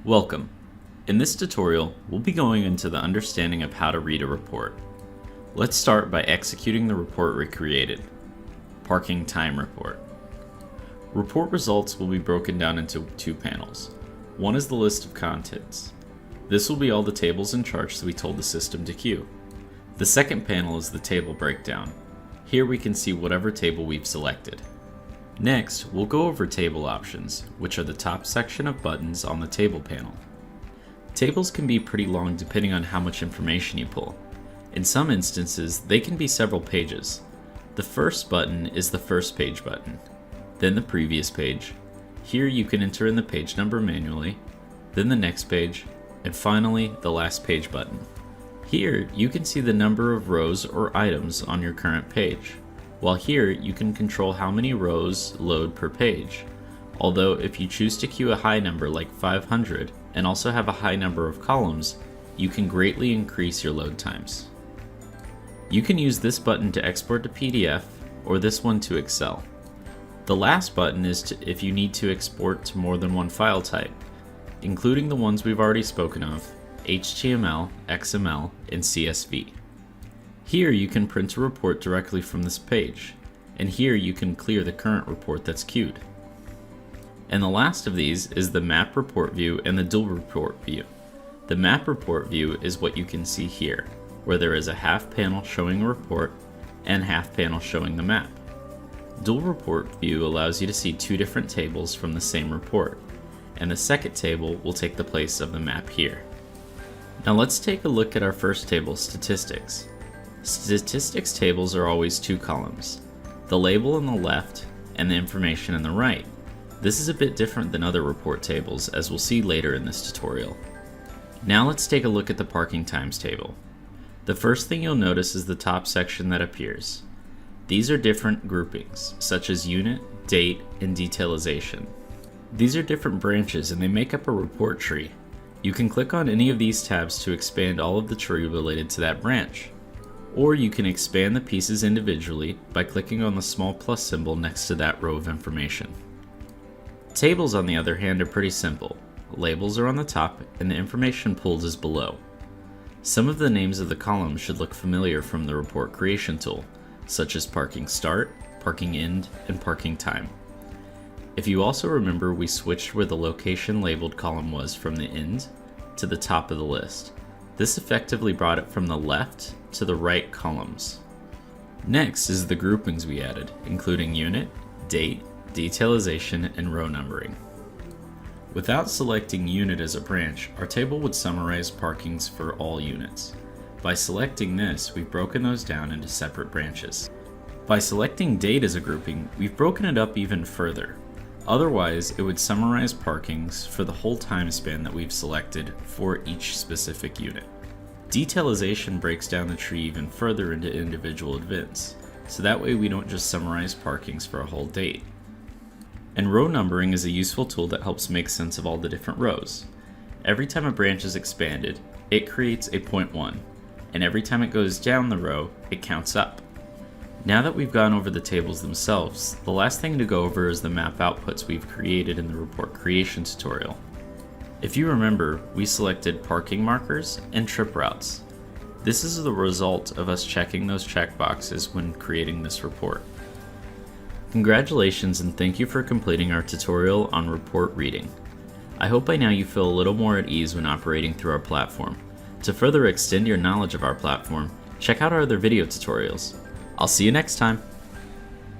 Welcome. In this tutorial, we'll be going into the understanding of how to read a report. Let's start by executing the report we created. Parking Time Report. Report results will be broken down into two panels. One is the list of contents. This will be all the tables and charts that we told the system to queue. The second panel is the table breakdown. Here we can see whatever table we've selected. Next, we'll go over table options, which are the top section of buttons on the table panel. Tables can be pretty long depending on how much information you pull. In some instances, they can be several pages. The first button is the first page button, then the previous page. Here you can enter in the page number manually, then the next page, and finally the last page button. Here you can see the number of rows or items on your current page, while here you can control how many rows load per page. Although if you choose to queue a high number like 500 and also have a high number of columns, you can greatly increase your load times. You can use this button to export to PDF or this one to Excel. The last button is if you need to export to more than one file type, including the ones we've already spoken of, HTML, XML, and CSV. Here you can print a report directly from this page, and here you can clear the current report that's queued. And the last of these is the map report view and the dual report view. The map report view is what you can see here, where there is a half panel showing a report and half panel showing the map. Dual report view allows you to see two different tables from the same report, and the second table will take the place of the map here. Now let's take a look at our first table, statistics. Statistics tables are always two columns, the label on the left and the information on the right. This is a bit different than other report tables, as we'll see later in this tutorial. Now let's take a look at the parking times table. The first thing you'll notice is the top section that appears. These are different groupings, such as unit, date, and detailization. These are different branches and they make up a report tree. You can click on any of these tabs to expand all of the tree related to that branch. Or you can expand the pieces individually by clicking on the small plus symbol next to that row of information. Tables, on the other hand, are pretty simple. Labels are on the top and the information pulled is below. Some of the names of the columns should look familiar from the report creation tool, such as parking start, parking end, and parking time. If you also remember, we switched where the location labeled column was from the end to the top of the list. This effectively brought it from the left to the right columns. Next is the groupings we added, including unit, date, detailization, and row numbering. Without selecting unit as a branch, our table would summarize parkings for all units. By selecting this, we've broken those down into separate branches. By selecting date as a grouping, we've broken it up even further. Otherwise, it would summarize parkings for the whole time span that we've selected for each specific unit. Detailization breaks down the tree even further into individual events, so that way we don't just summarize parkings for a whole date. And row numbering is a useful tool that helps make sense of all the different rows. Every time a branch is expanded, it creates a 0.1, and every time it goes down the row, it counts up. Now that we've gone over the tables themselves, the last thing to go over is the map outputs we've created in the report creation tutorial. If you remember, we selected parking markers and trip routes. This is the result of us checking those checkboxes when creating this report. Congratulations and thank you for completing our tutorial on report reading. I hope by now you feel a little more at ease when operating through our platform. To further extend your knowledge of our platform, check out our other video tutorials. I'll see you next time.